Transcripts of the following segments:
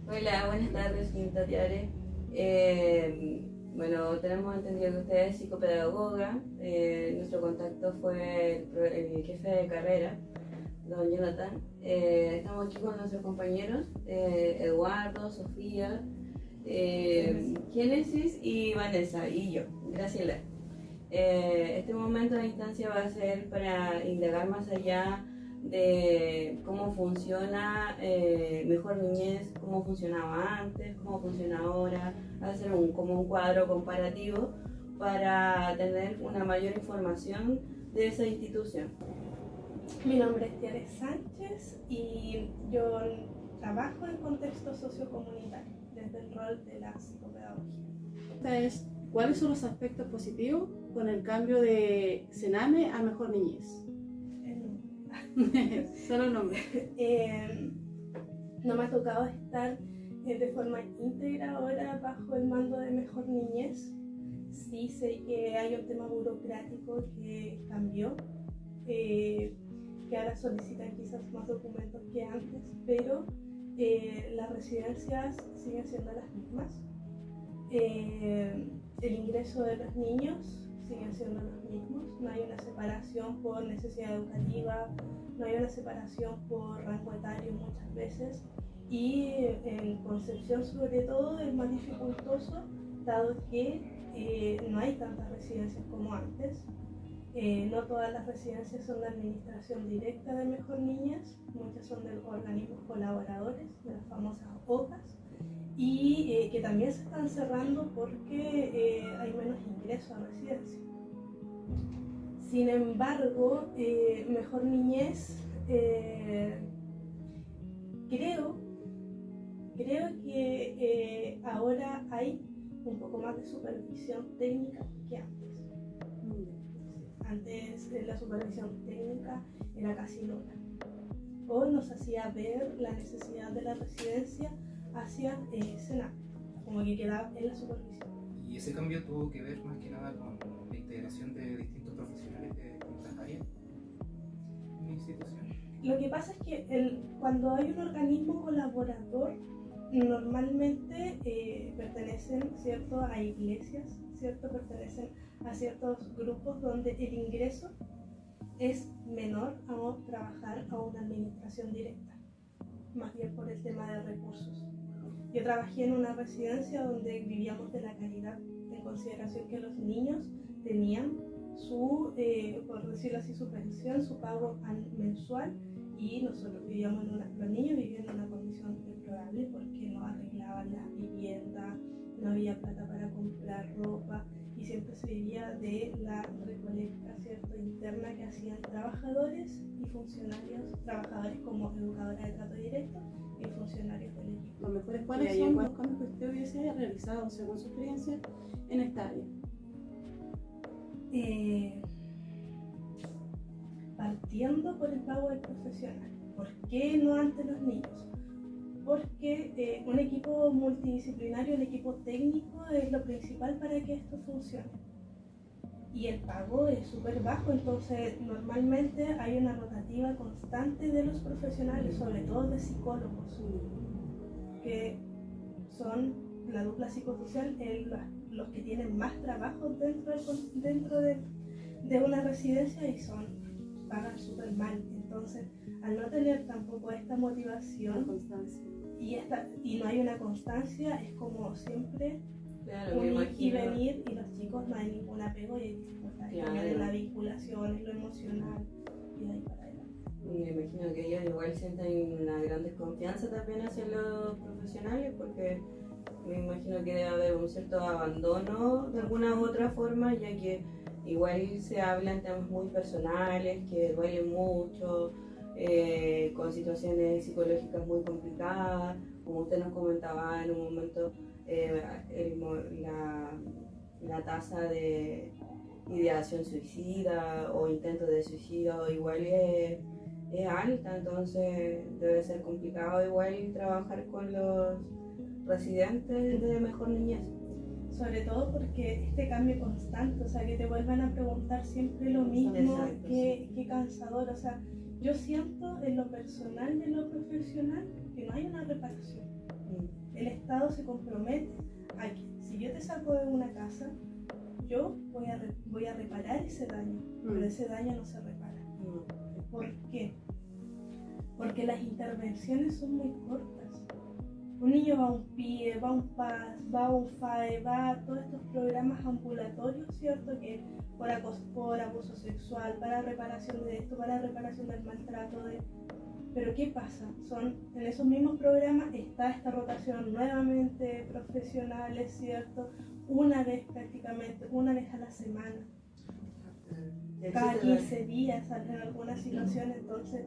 Hola, buenas tardes, señorita Tiare. Bueno, tenemos entendido que usted es psicopedagoga. Nuestro contacto fue el jefe de carrera, don Jonathan. Estamos aquí con nuestros compañeros, Eduardo, Sofía, Génesis y Vanessa, y yo, Graciela. Este momento de instancia va a ser para indagar más allá de cómo funciona Mejor Niñez, cómo funcionaba antes, cómo funciona ahora, hacer como un cuadro comparativo para tener una mayor información de esa institución. Mi nombre es Tiare Sánchez y yo trabajo en contexto sociocomunitario desde el rol de la psicopedagogía. ¿Cuáles son los aspectos positivos con el cambio de Sename a Mejor Niñez? Solo el nombre. No me ha tocado estar de forma íntegra ahora bajo el mando de Mejor Niñez. Sí sé que hay un tema burocrático que cambió, que ahora solicitan quizás más documentos que antes, pero las residencias siguen siendo las mismas. El ingreso de los niños siguen siendo los mismos, no hay una separación por necesidad educativa, no hay una separación por rango etario muchas veces, y en Concepción sobre todo es más dificultoso dado que no hay tantas residencias como antes. No todas las residencias son de administración directa de Mejor Niñez, muchas son de organismos colaboradores, de las famosas OCAs, y que también se están cerrando porque hay menos ingreso a residencia. Sin embargo, Mejor Niñez, creo que ahora hay un poco más de supervisión técnica que antes. Antes la supervisión técnica era casi nula. Hoy nos hacía ver la necesidad de la residencia hacia Sename, como que quedaba en la supervisión. Y ese cambio tuvo que ver más que nada con la integración de distintos profesionales de distintas áreas en la institución. Lo que pasa es que cuando hay un organismo colaborador, normalmente pertenecen, ¿cierto?, a iglesias, ¿cierto?, pertenecen a ciertos grupos donde el ingreso es menor a trabajar a una administración directa, más bien por el tema de recursos. Yo trabajé en una residencia donde vivíamos de la caridad, en consideración que los niños tenían su, por decirlo así, su pensión, su pago mensual, y nosotros vivíamos los niños vivían en una condición deplorable porque no arreglaban las viviendas, no había plata para comprar ropa y siempre se vivía de la recolecta, ¿cierto?, interna que hacían trabajadores y funcionarios, trabajadores como educadora de trato directo y funcionarios del equipo. Los mejores ¿Cuáles son los cambios que usted hubiese realizado según su experiencia en esta área? Partiendo por el pago del profesional. ¿Por qué no ante los niños? Porque un equipo multidisciplinario, un equipo técnico es lo principal para que esto funcione. Y el pago es súper bajo, entonces normalmente hay una rotativa constante de los profesionales, sobre todo de psicólogos, que son la dupla psicosocial, los que tienen más trabajo dentro de una residencia y pagan súper mal. Entonces, al no tener tampoco esta motivación y no hay una constancia, es como siempre unir y venir, y los chicos no hay ningún apego y hay dificultades también en la vinculación, en lo emocional, y de ahí para adelante. Me imagino que ellos igual sienten una gran desconfianza también hacia los profesionales, porque me imagino que debe haber un cierto abandono de alguna u otra forma, ya que igual se hablan temas muy personales que duelen mucho, con situaciones psicológicas muy complicadas, como usted nos comentaba en un momento, la tasa de ideación suicida o intento de suicidio igual es alta, entonces debe ser complicado igual trabajar con los residentes de Mejor Niñez. Sobre todo porque este cambio constante, o sea, que te vuelvan a preguntar siempre lo mismo, qué cansador, o sea, yo siento en lo personal y en lo profesional que no hay una reparación. El Estado se compromete a que si yo te saco de una casa, yo voy a reparar ese daño, pero ese daño no se repara. ¿Por qué? Porque las intervenciones son muy cortas. Un niño va a un PIE, va a un PAS, va a un FAE, va a todos estos programas ambulatorios, ¿cierto? Que por abuso sexual, para reparación de esto, para reparación del maltrato. Pero ¿qué pasa? En esos mismos programas está esta rotación nuevamente profesionales, ¿cierto? Prácticamente una vez a la semana. Cada 15 días en algunas situaciones, entonces...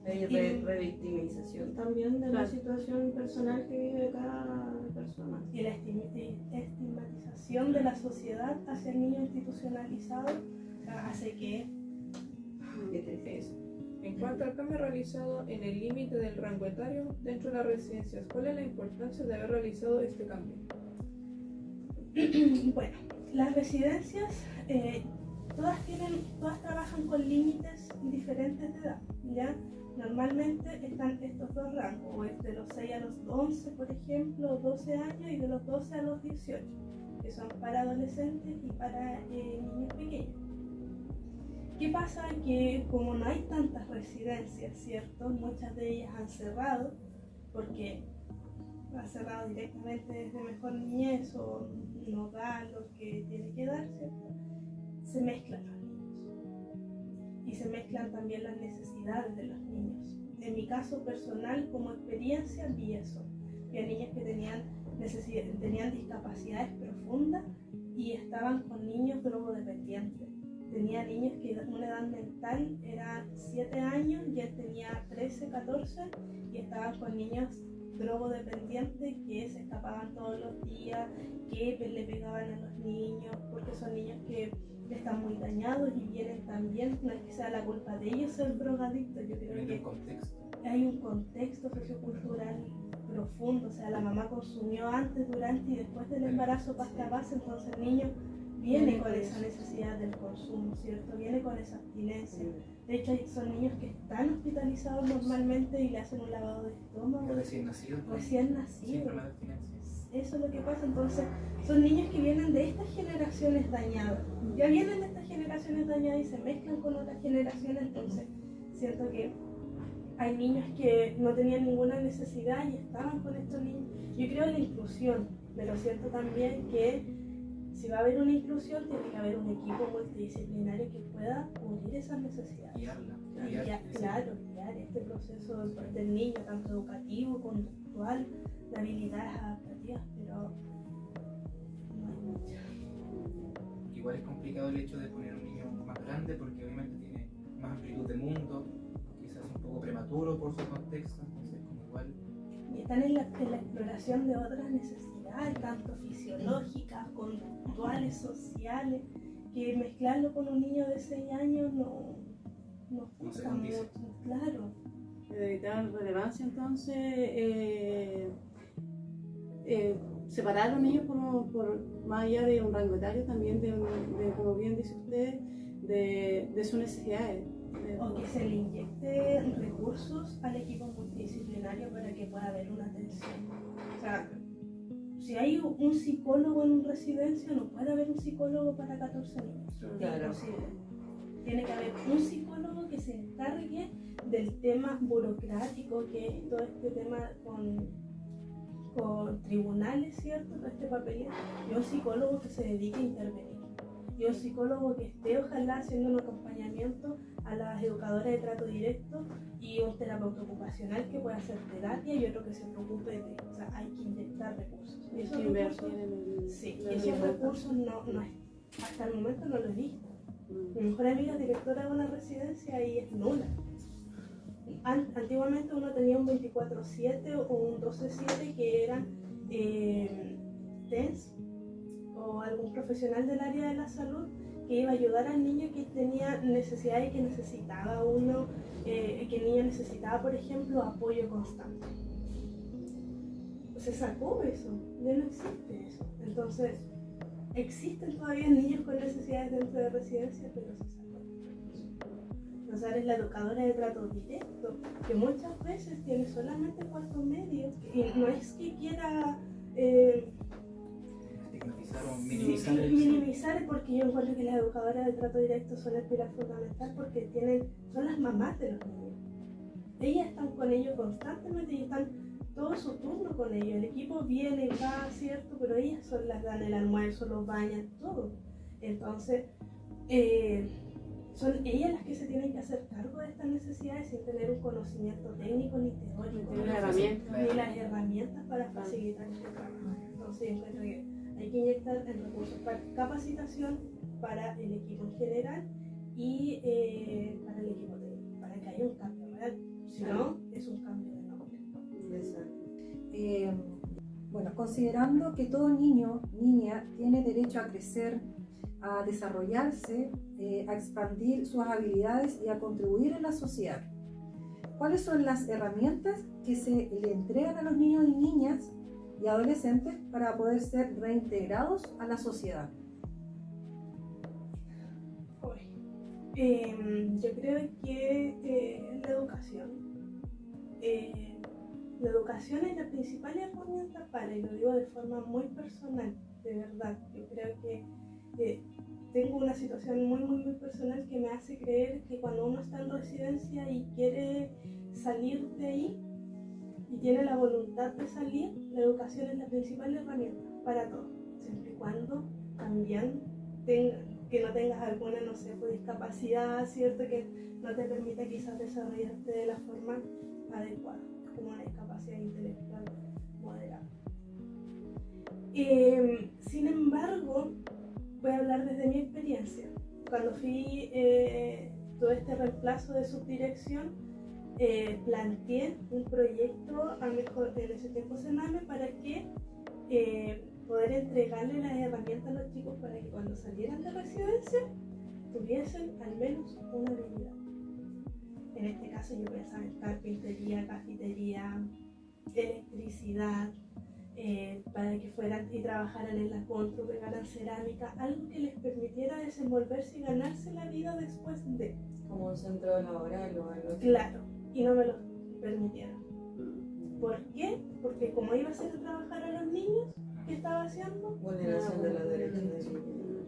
Hay revictimización también de la situación personal que vive cada persona. Y la estigmatización de la sociedad hacia el niño institucionalizado hace que... ¿Qué te dice? En cuanto al cambio realizado en el límite del rango etario dentro de las residencias, ¿cuál es la importancia de haber realizado este cambio? Bueno, las residencias todas trabajan con límites diferentes de edad, ¿ya? Normalmente están estos dos rangos, o es de los 6 a los 11, por ejemplo, 12 años, y de los 12 a los 18, que son para adolescentes y para niños pequeños. ¿Qué pasa? Que como no hay tantas residencias, ¿cierto? Muchas de ellas han cerrado, porque han cerrado directamente desde Mejor Niñez o no da lo que tiene que dar, ¿cierto? Se mezclan los niños. Y se mezclan también las necesidades de los niños. En mi caso personal, como experiencia, vi eso. Vi a niños que tenían discapacidades profundas y estaban con niños drogodependientes. Tenía niños que una edad mental era 7 años y él tenía 13, 14 y estaban con niños drogodependientes que se escapaban todos los días, que le pegaban a los niños, porque son niños que están muy dañados y vienen también, no es que sea la culpa de ellos ser drogadictos, yo creo que hay un contexto sociocultural profundo, o sea, la mamá consumió antes, durante y después del embarazo pasta base, entonces el niño viene con esa necesidad del consumo, ¿cierto? Viene con esa abstinencia. De hecho, son niños que están hospitalizados normalmente y le hacen un lavado de estómago. Recién nacidos. Síndrome de abstinencia. Eso es lo que pasa. Entonces, son niños que vienen de estas generaciones dañadas. Ya vienen de estas generaciones dañadas y se mezclan con otras generaciones. Entonces, siento que hay niños que no tenían ninguna necesidad y estaban con estos niños. Yo creo en la inclusión, pero siento también que si va a haber una inclusión, tiene que haber un equipo multidisciplinario que pueda cubrir esas necesidades. Guiar este proceso del niño, tanto educativo, conductual, de habilidades adaptativas, pero no hay mucho. Igual es complicado el hecho de poner un niño más grande porque obviamente tiene más amplitud de mundo, quizás un poco prematuro por su contexto, entonces como igual... Y están en la exploración de otras necesidades, tanto fisiológicas, conductuales, sociales, que mezclarlo con un niño de 6 años no gusta mucho, claro. De vital relevancia, entonces, separar a los niños por más allá de un rango etario, también de como bien dice usted, de sus necesidades. O que se le inyecte recursos al equipo multidisciplinario para que pueda haber una atención. O sea, si hay un psicólogo en una residencia, no puede haber un psicólogo para 14 niños. Claro. Es imposible. Tiene que haber un psicólogo que se encargue del tema burocrático, que es todo este tema con tribunales, ¿cierto? Todo este papeleo. Y un psicólogo que se dedique a intervenir. Y un psicólogo que esté, ojalá, haciendo un acompañamiento a las educadoras de trato directo y un terapeuta ocupacional que pueda hacer terapia y otro que se preocupe de, o sea, hay que inyectar recursos. Y esos recursos, esos recursos hasta el momento no los he visto. Mi mejor amiga es directora de una residencia y es nula. Antiguamente uno tenía un 24/7 o un 12/7 que eran TENS o algún profesional del área de la salud que iba a ayudar al niño que tenía necesidades y que necesitaba que el niño necesitaba, por ejemplo, apoyo constante. Se sacó eso, ya no existe eso. Entonces, existen todavía niños con necesidades dentro de residencias, pero se sacó. profesora es la educadora de trato directo, que muchas veces tiene solamente cuarto medio, y no es que quiera Estigmatizar o minimizar minimizar, porque yo encuentro que las educadoras de trato directo son el pilar fundamental, porque son las mamás de los niños. Ellas están con ellos constantemente y están todo su turno con ellos. El equipo viene y va, ¿cierto? Pero ellas son las que dan el almuerzo, los bañan, todo. Entonces, son ellas las que se tienen que hacer cargo de estas necesidades sin tener un conocimiento técnico ni teórico, Ni las herramientas para facilitar este trabajo. Entonces, yo encuentro que hay que inyectar en recursos para capacitación para el equipo en general y para el equipo técnico, para que haya un cambio real. Si no, es un cambio de nombre. Exacto. Bueno, considerando que todo niño, niña, tiene derecho a crecer, a desarrollarse, a expandir sus habilidades y a contribuir en la sociedad, ¿cuáles son las herramientas que se le entregan a los niños y niñas y adolescentes para poder ser reintegrados a la sociedad? Yo creo que la educación. La educación es la principal herramienta para, y lo digo de forma muy personal, de verdad. Yo creo que tengo una situación muy personal que me hace creer que cuando uno está en residencia y quiere salir de ahí y tiene la voluntad de salir, la educación es la principal herramienta para todo, siempre y cuando también que no tengas alguna, no sé, pues, discapacidad, ¿cierto? Que no te permita quizás desarrollarte de la forma adecuada, como una discapacidad intelectual moderada. Sin embargo, voy a hablar desde mi experiencia. Cuando fui todo este reemplazo de subdirección, planteé un proyecto en ese tiempo Sename para que poder entregarle las herramientas a los chicos para que cuando salieran de residencia tuviesen al menos una habilidad. En este caso yo pensaba en carpintería, cafetería, electricidad, para que fueran y trabajaran en la constru, pegaran cerámica, algo que les permitiera desenvolverse y ganarse la vida después de. Como un centro laboral o algo así. Claro, y no me lo permitieron. ¿Por qué? Porque como iba a hacer trabajar a los niños, ¿qué estaba haciendo? Vulneración de los derechos de niños.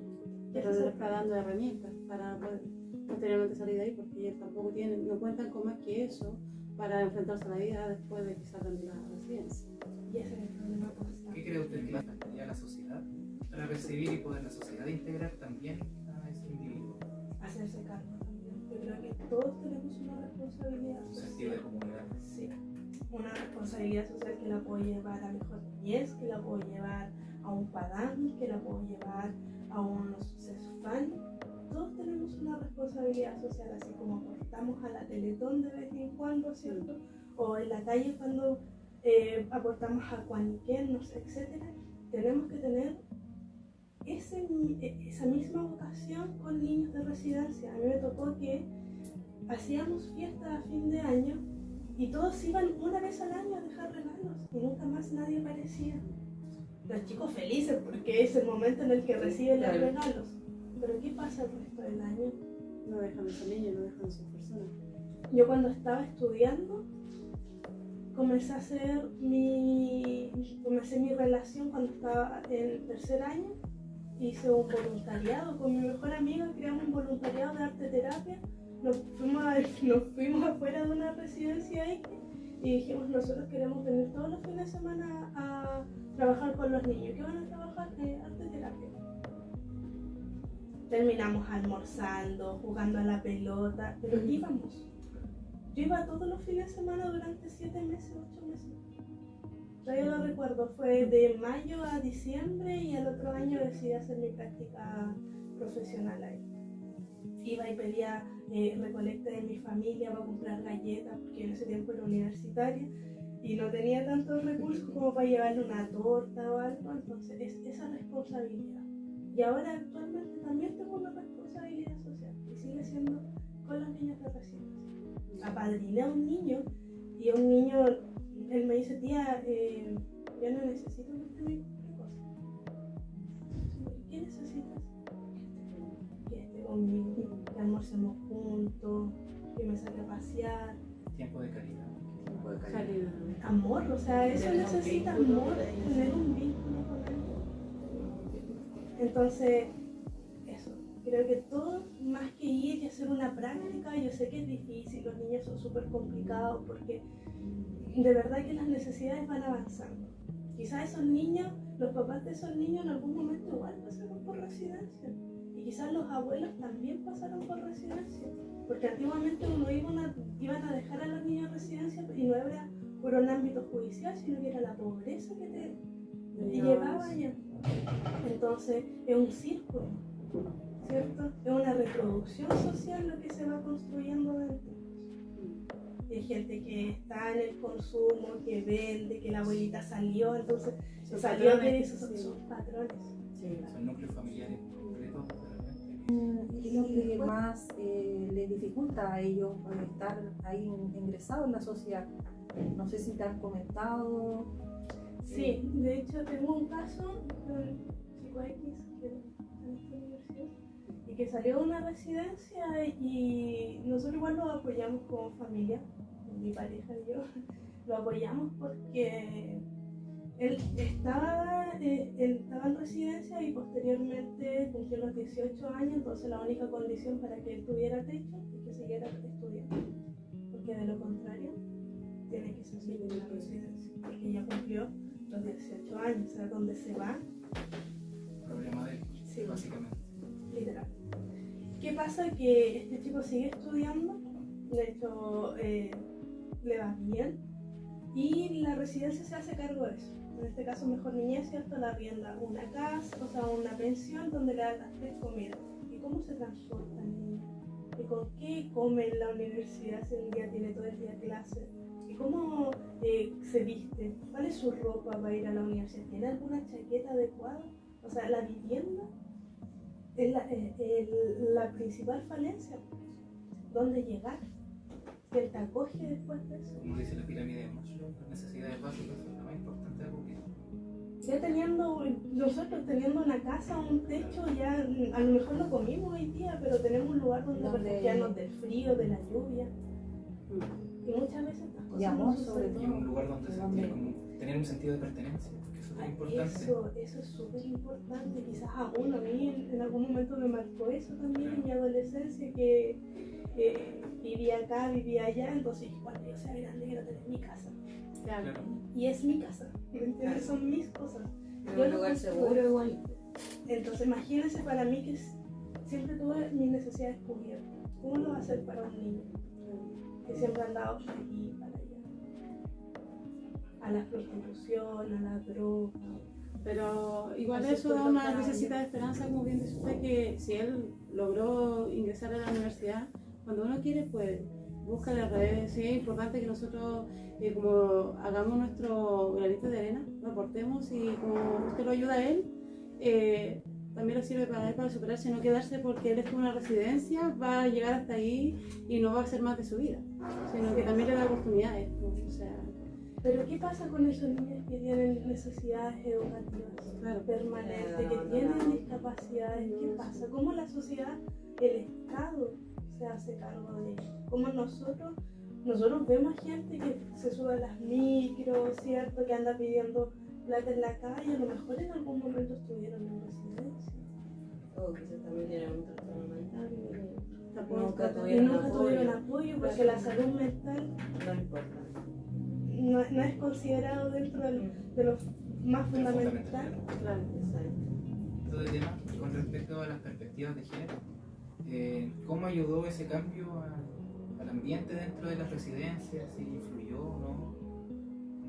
Pero les está dando herramientas para poder posteriormente salir de ahí, porque ellos tampoco no cuentan con más que eso para enfrentarse a la vida después de que salgan de la residencia. Y ese es el problema constante. ¿Qué cree usted que le faltaría a la sociedad para recibir y poder la sociedad integrar también a ese individuo? Hacerse cargo también. Yo creo que todos tenemos una responsabilidad Un sentido de comunidad. Sí, una responsabilidad social que la puedo llevar a mejor niñez, que la puedo llevar a un padán, que la puedo llevar a unos CESFAN. Todos tenemos una responsabilidad social, así como aportamos a la Teletón de vez en cuando, ¿cierto? O en la calle cuando aportamos a Cuaniquén, no sé, etc. Tenemos que tener esa misma vocación con niños de residencia. A mí me tocó que hacíamos fiestas a fin de año y todos iban una vez al año a dejar regalos y nunca más nadie aparecía. Los chicos felices porque es el momento en el que reciben los regalos. Pero ¿qué pasa el resto del año? No dejan de ser niños, no dejan de ser personas. Yo cuando estaba estudiando comencé mi relación cuando estaba en tercer año. Hice un voluntariado con mi mejor amiga, creamos un voluntariado de arte terapia. Nos fuimos afuera de una residencia ahí y dijimos, nosotros queremos venir todos los fines de semana a trabajar con los niños. ¿Qué van a trabajar? Arte terapia. Terminamos almorzando, jugando a la pelota, pero íbamos. Yo iba todos los fines de semana durante 7 meses, 8 meses. Todavía lo recuerdo, fue de mayo a diciembre y al otro año decidí hacer mi práctica profesional ahí. Iba y pedía recolecta de mi familia para comprar galletas, porque en ese tiempo era universitaria y no tenía tantos recursos como para llevarle una torta o algo, entonces es esa responsabilidad. Y ahora actualmente también tengo una responsabilidad social y sigue siendo con los niños de residencia. Apadriné a un niño y a un niño, él me dice, tía, ya no necesito que usted me compre cosas. ¿Qué necesitas? Que esté conmigo, que almorcemos juntos, que me saque a pasear, Tiempo de calidad. Calidad. amor, o sea, eso Tener un necesita vínculo amor, con ellos. tener un vínculo con él. Entonces, eso, creo que todo, más que ir y hacer una práctica, yo sé que es difícil, los niños son súper complicados porque de verdad que las necesidades van avanzando. Quizás esos niños, los papás de esos niños en algún momento igual pasaron por residencia. Y quizás los abuelos también pasaron por residencia. Porque antiguamente uno iban a dejar a los niños en residencia y no era por un ámbito judicial, sino que era la pobreza que te llevaba allá. Entonces es un círculo, ¿cierto? Es una reproducción social lo que se va construyendo dentro. Hay gente que está en el consumo, que vende, que la abuelita salió, entonces Son salió de patrones, eso, sí. son patrones. Sí. Son núcleos familiares completos de repente. Y lo que más les dificulta a ellos estar ahí ingresados en la sociedad. No sé si te han comentado. Sí, de hecho tengo un caso de un chico X que está en esta universidad y que salió de una residencia y nosotros igual lo apoyamos como familia, mi pareja y yo, lo apoyamos porque él estaba en residencia y posteriormente cumplió los 18 años, entonces la única condición para que él tuviera techo es que siguiera estudiando, porque de lo contrario tiene que salir de la residencia, porque ya cumplió los 18 años, o sea, donde se va, Problema de él, sí, básicamente. literal. ¿Qué pasa? Que este chico sigue estudiando, de hecho le va bien, y la residencia se hace cargo de eso. En este caso, Mejor Niñez, ¿cierto? La arrienda una casa, o sea, una pensión donde le dan las 3 comidas. ¿Y cómo se transporta el niño? ¿Y con qué come en la universidad si un día tiene todo el día clase? ¿Y cómo se viste? ¿Cuál es su ropa para ir a la universidad? ¿Tiene alguna chaqueta adecuada? O sea, la vivienda es la principal falencia. ¿Dónde llegar? ¿Quién te acoge después de eso? Como dice la pirámide de Maslow, las necesidades básicas son lo más importante de cumplir. Ya nosotros teniendo una casa, un techo, ya a lo mejor no comimos hoy día, pero tenemos un lugar donde refugiarnos del frío, de la lluvia. Y muchas veces estas cosas Y amor, no sobre suceden. Y un lugar donde sentir como tener un sentido de pertenencia, porque eso es muy importante. Eso es súper importante. Quizás a mí en algún momento me marcó eso también en mi adolescencia, que vivía acá, vivía allá, entonces cuando yo sea grande quiero tener mi casa. Claro. Y es mi casa, ¿me entiendes? Son mis cosas. Es un lugar seguro igual. Entonces imagínense para mí que siempre tuve mis necesidades cubiertas. ¿Cómo lo va a hacer para un niño? Que siempre han dado de aquí para allá. A la prostitución, a la droga. Pero igual Así eso fue da lo una que lucecita de esperanza, como bien dice usted, que si él logró ingresar a la universidad, cuando uno quiere, pues busca las redes. Sí, es importante que nosotros, como hagamos nuestro granito de arena, lo aportemos y como usted lo ayuda a él, también le sirve para él para superarse, no quedarse porque él está en una residencia, va a llegar hasta ahí y no va a hacer más de su vida, sino que también le da oportunidades. O sea, Pero ¿qué pasa con esos niños que tienen necesidades educativas claro. permanentes, que tienen discapacidades? ¿Qué pasa? ¿Cómo la sociedad, el Estado se hace cargo de ellos? ¿Cómo nosotros vemos gente que se sube a las micros, ¿cierto? Que anda pidiendo plata en la calle, a lo mejor en algún momento estuvieron en residencia. O quizás también tienen un trastorno mental y Tampoco nunca está- Y tuvieron nunca tuvieron apoyo. apoyo porque la salud mental No importa. no es considerado dentro de lo más fundamental. Claro. Exacto. Todo el tema con respecto a las perspectivas de género, ¿cómo ayudó ese cambio al ambiente dentro de las residencias? ¿Si influyó o no?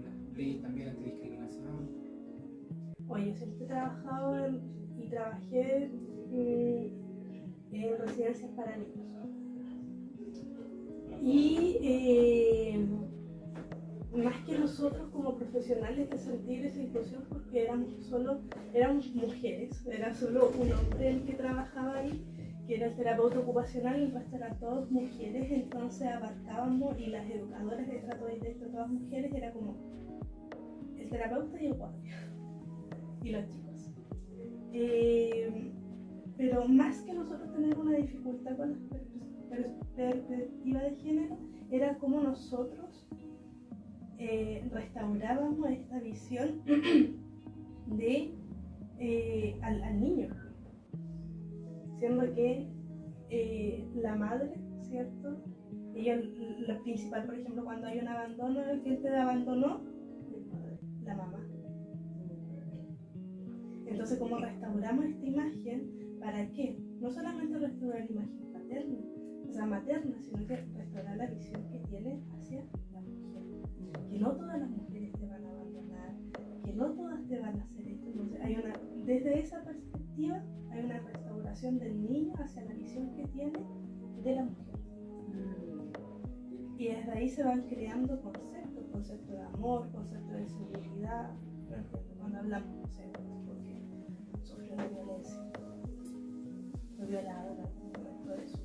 Las leyes también antidiscriminación. Oye, siempre he trabajado y trabajé en residencias para niños. Y más que nosotros como profesionales de sentir esa inclusión, porque éramos mujeres, era solo un hombre el que trabajaba ahí, que era el terapeuta ocupacional, el resto eran todas mujeres, entonces abarcábamos, y las educadoras de trato directo a todas mujeres era como el terapeuta y el guardia, y los chicos. Pero más que nosotros tener una dificultad con las perspectiva de género era cómo nosotros restaurábamos esta visión de al niño, siendo que la madre, ¿cierto? Ella, lo principal, por ejemplo, cuando hay un abandono, ¿quién te abandonó? La mamá. Entonces, ¿cómo restauramos esta imagen? ¿Para qué? No solamente restaurar la imagen paterna, o sea, materna, sino que restaurar la visión que tiene hacia la mujer. Que no todas las mujeres te van a abandonar, que no todas te van a hacer esto. Entonces, desde esa perspectiva, hay una restauración del niño hacia la visión que tiene de la mujer. Y desde ahí se van creando conceptos de amor, conceptos de seguridad, cuando hablamos, no sé, porque sufrió una violencia, fue violada, todo eso.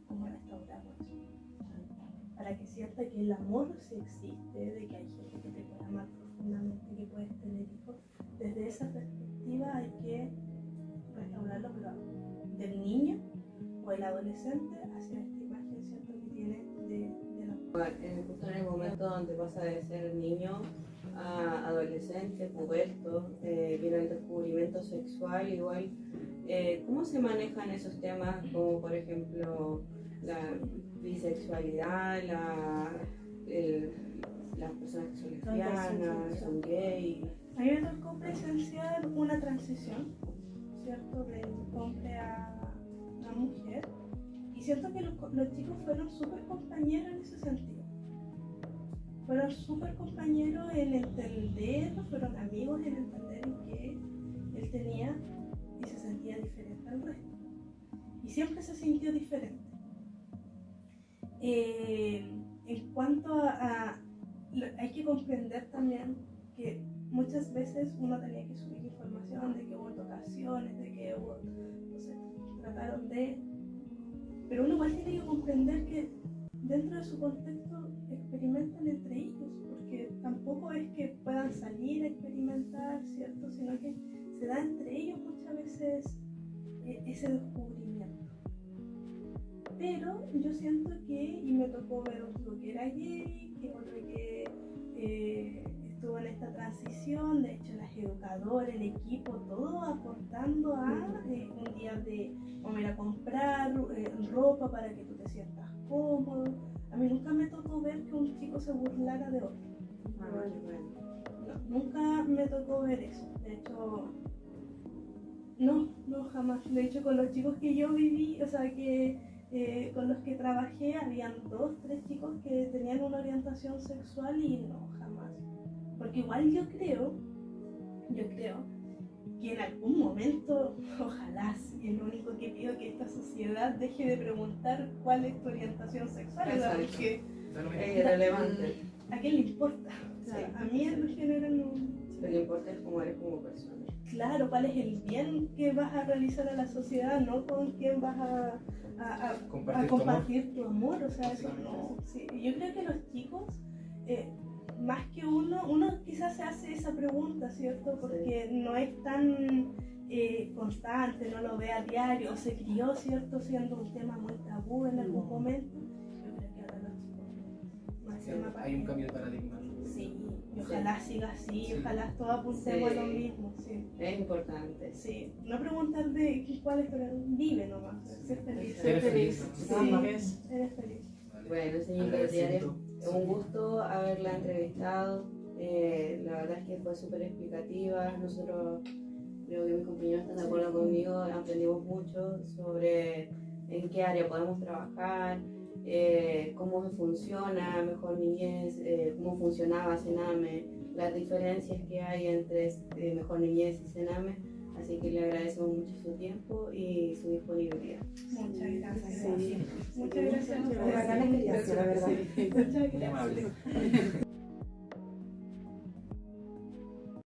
¿Cómo restauramos eso? Para que sienta que el amor sí existe, de que hay gente que te puede amar profundamente, que puedes tener hijos. Desde esa perspectiva hay que restaurarlo, pero del niño o el adolescente hacia esta imagen, ¿cierto?, que tiene de la mujer. Justo en el momento donde pasa de ser niño a adolescente, puberto, viene el descubrimiento sexual, igual, ¿cómo se manejan esos temas como por ejemplo la bisexualidad, las personas que son lesbianas, son gay? A mí me tocó presenciar una transición, ¿cierto?, del hombre a mujer, y siento que los chicos fueron súper compañeros en ese sentido. Fueron súper compañeros en entender, fueron amigos en entender que él tenía y se sentía diferente al resto. Y siempre se sintió diferente. En cuanto hay que comprender también que muchas veces uno tenía que subir información de que hubo tocaciones, de que hubo, no sé, trataron de... Pero uno igual tiene que comprender que dentro de su contexto experimentan entre ellos, porque tampoco es que puedan salir a experimentar, ¿cierto? Sino que se da entre ellos muchas veces ese descubrimiento. Pero yo siento que, y me tocó ver otro que era gay, que otro que estuvo en esta transición, de hecho las educadoras, el equipo, todo aportando a un día de vamos a ir a comprar ropa para que tú te sientas cómodo. A mí nunca me tocó ver que un chico se burlara de otro. No, nunca me tocó ver eso. De hecho, no, jamás. De hecho, con los chicos que yo viví, o sea, que con los que trabajé, habían 2, 3 chicos que tenían una orientación sexual y no, jamás. Porque igual yo creo que en algún momento, ojalá, y es lo único que pido, que esta sociedad deje de preguntar cuál es tu orientación sexual, porque Es irrelevante. ¿a quién le importa? O sea, a mí en general no. Lo que le importa es cómo eres como persona. Claro, cuál es el bien que vas a realizar a la sociedad, no con quién vas a compartir tu amor. O sea, eso no. Sí. Yo creo que los chicos, más que uno quizás se hace esa pregunta, ¿cierto? Porque no es tan constante, no lo ve a diario, o se crió, ¿cierto?, siendo un tema muy tabú en algún momento. Yo creo que ahora los chicos más hay un cambio de paradigma. Sí, y ojalá siga así, ojalá todos apuntemos a lo mismo, sí. Es importante. Sí, no preguntar de cuál es tu vive nomás, ser feliz. Ser feliz. Sí, eres feliz. Bueno, señorita Diario, es un gusto haberla entrevistado. La verdad es que fue súper explicativa. Nosotros, creo que mis compañeros están de acuerdo conmigo, aprendimos mucho sobre en qué área podemos trabajar, cómo funciona Mejor Niñez, cómo funcionaba Sename, las diferencias que hay entre Mejor Niñez y Sename. Así que le agradecemos mucho su tiempo y su disponibilidad. Muchas gracias. Sí. Muchas gracias. Una gran experiencia, la verdad. Muchas Muy amable. gracias.